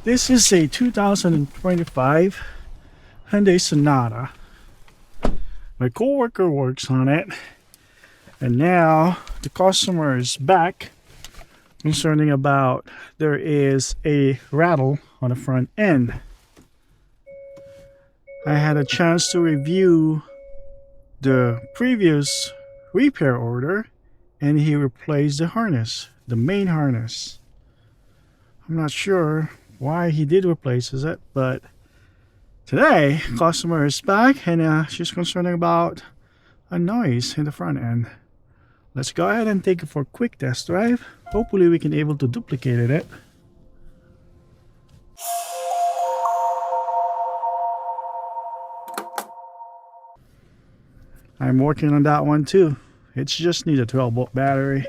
This is a 2025 Hyundai Sonata. My coworker works on it, and now the customer is back concerning about there is a rattle on the front end. I had a chance to review the previous repair order, and he replaced the harness, the main harness. I'm not sure why he did replaces it, but today customer is back, and she's concerned about a noise in the front end. Let's go ahead and take it for a quick test drive. Hopefully we can able to duplicate it. I'm working on that one too. It just needs a 12-volt battery.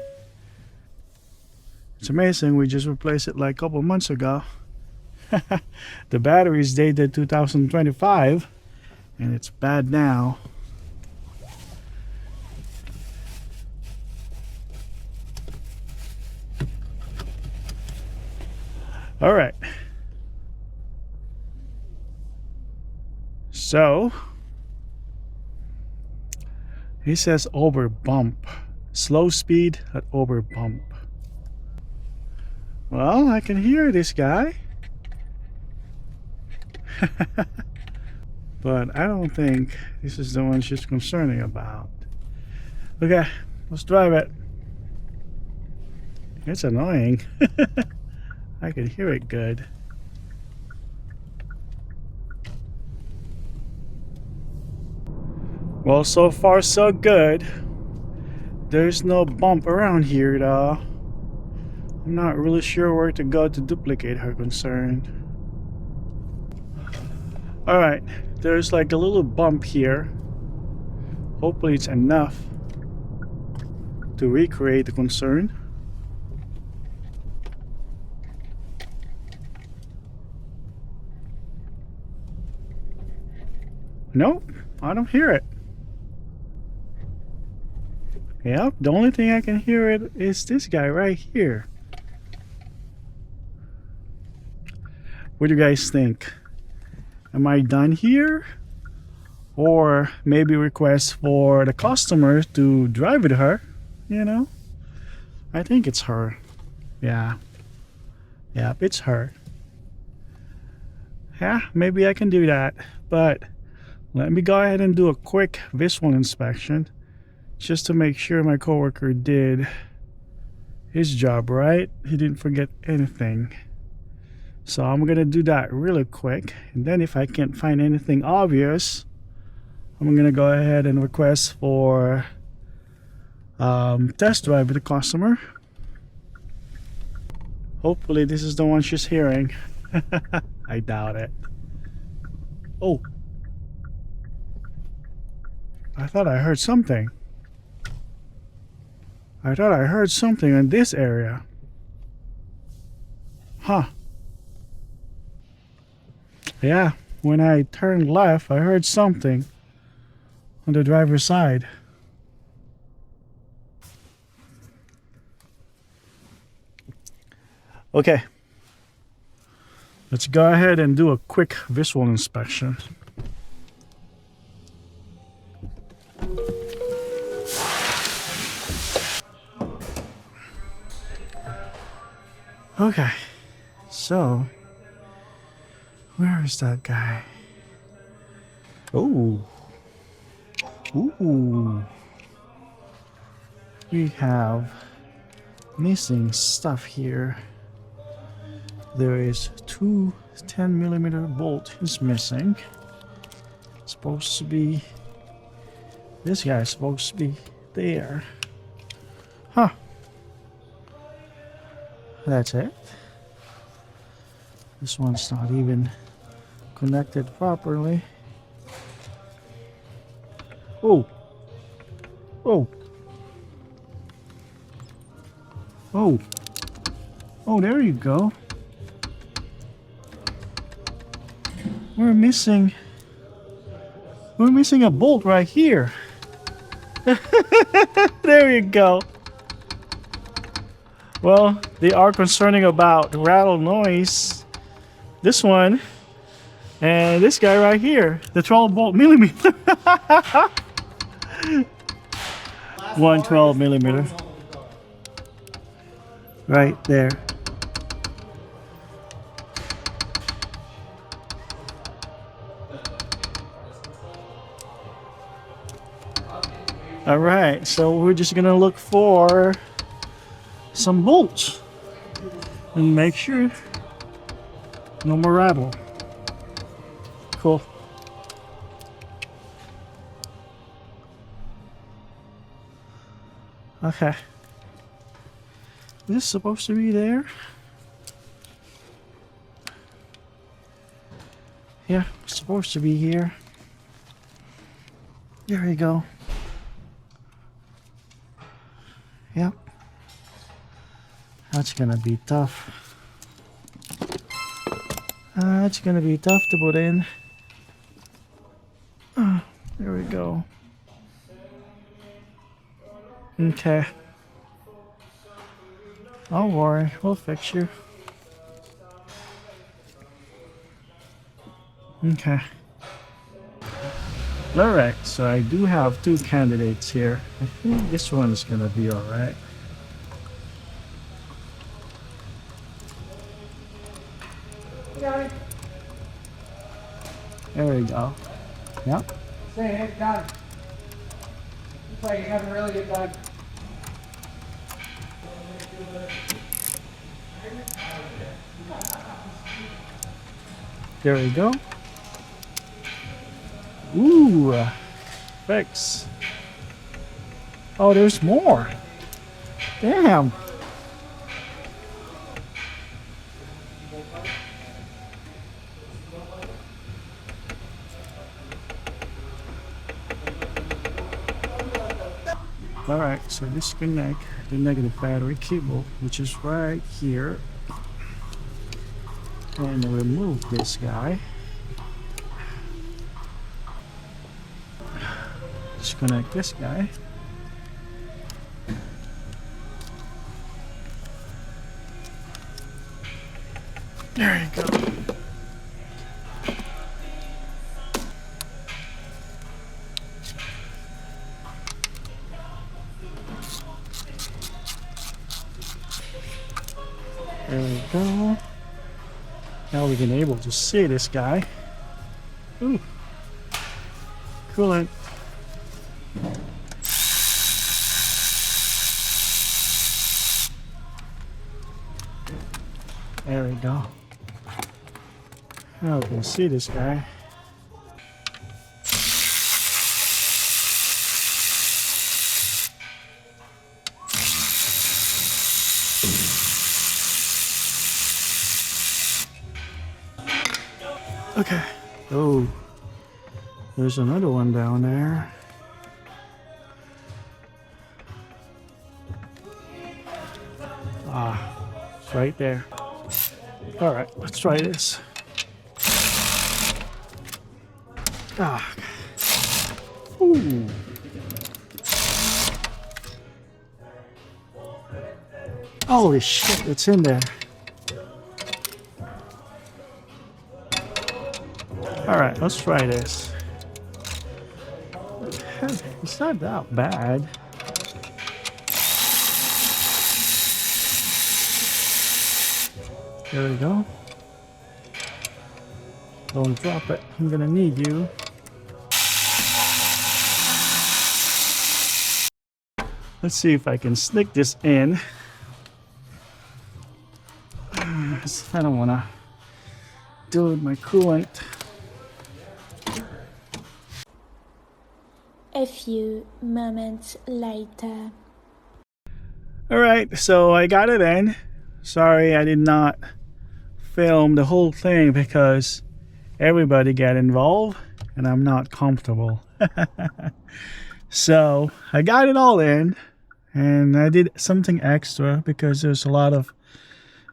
It's amazing, we just replaced it like a couple months ago. The battery is dated 2025 and it's bad now. All right, so he says over bump, slow speed at over bump. Well, I can hear this guy. But I don't think this is the one she's concerning about. Okay, let's drive it. It's annoying. I can hear it good. Well, so far so good. There's no bump around here though. I'm not really sure where to go to duplicate her concern. Alright, there's like a little bump here. Hopefully it's enough to recreate the concern. Nope, I don't hear it. Yep, the only thing I can hear it is this guy right here. What do you guys think? Am I done here? Or maybe request for the customer to drive with her, you know? I think it's her. Yeah. Yep, it's her. Yeah, maybe I can do that. But let me go ahead and do a quick visual inspection just to make sure my coworker did his job right. He didn't forget anything. So I'm gonna do that really quick, and then if I can't find anything obvious, I'm gonna go ahead and request for test drive with the customer. Hopefully this is the one she's hearing. I doubt it. Oh, I thought I heard something. I thought I heard something in this area. Huh. Yeah, when I turned left, I heard something on the driver's side. Okay. Let's go ahead and do a quick visual inspection. Okay, so where is that guy? Oh, ooh, we have missing stuff here. There is two 10mm bolt is missing. It's supposed to be, this guy is supposed to be there. Huh. That's it. This one's not even connected properly. Oh. Oh. Oh. Oh, there you go. We're missing a bolt right here. There you go. Well, they are concerning about rattle noise this one, and this guy right here, the 12 volt millimeter. One 12 millimeter. Right there. All right, so we're just gonna look for some bolts and make sure no more rattle. Cool. Okay. Is this supposed to be there? Yeah, it's supposed to be here. There we go. Yep. That's gonna be tough. That's gonna be tough to put in. There we go. Okay. Don't worry, we'll fix you. Okay. Alright, so I do have two candidates here. I think this one's gonna be alright. There we go. Yep. Say, hey, Doug. Looks like you haven't really get done. There we go. Ooh, fix. Oh, there's more. Damn. Alright, so disconnect the negative battery cable, which is right here. And remove this guy. Disconnect this guy. There you go. There we go. Now we've been able to see this guy. Ooh. Coolant. There we go. Now we can see this guy. Okay. Oh, there's another one down there. Ah, it's right there. All right, let's try this. Ah. Ooh. Holy shit, it's in there. All right, let's try this. It's not that bad. There we go. Don't drop it. I'm gonna need you. Let's see if I can sneak this in. I don't wanna deal with my coolant. A few moments later. Alright, so I got it in. Sorry I did not film the whole thing because everybody got involved and I'm not comfortable. So I got it all in and I did something extra because there's a lot of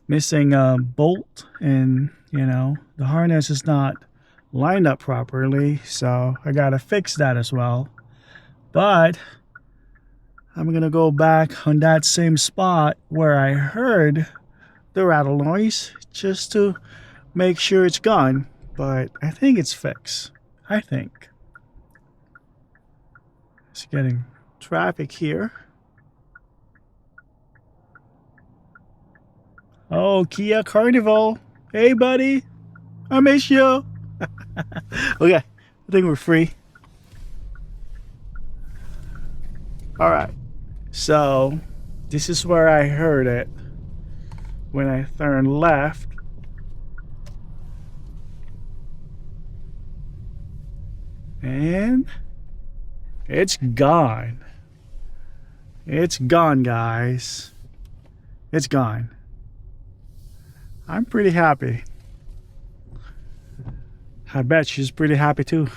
missing bolt, and you know the harness is not lined up properly, so I gotta fix that as well. But I'm gonna go back on that same spot where I heard the rattle noise just to make sure it's gone, but I think it's fixed. I think. It's getting traffic here. Oh, Kia Carnival. Hey, buddy. I miss you. Okay, I think we're free. All right. So, this is where I heard it when I turned left. And it's gone. It's gone, guys. It's gone. I'm pretty happy. I bet she's pretty happy too.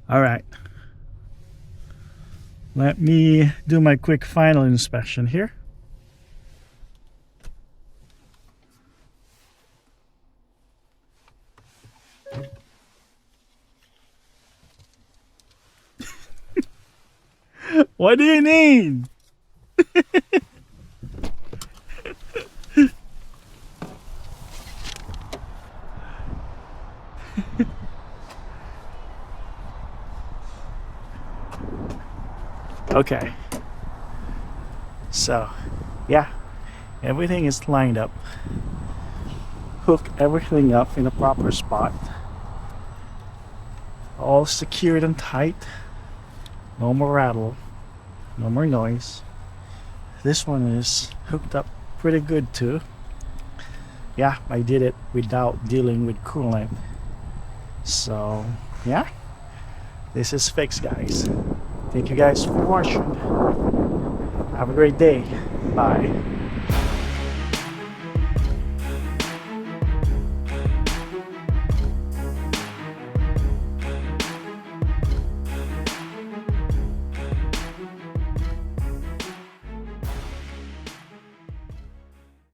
All right. Let me do my quick final inspection here. What do you need? Okay. So, yeah, everything is lined up. Hook everything up in a proper spot. All secured and tight. No more rattle. No more noise. This one is hooked up pretty good too. Yeah, I did it without dealing with coolant. So, yeah, this is fixed, guys. Thank you guys for watching. Have a great day. Bye.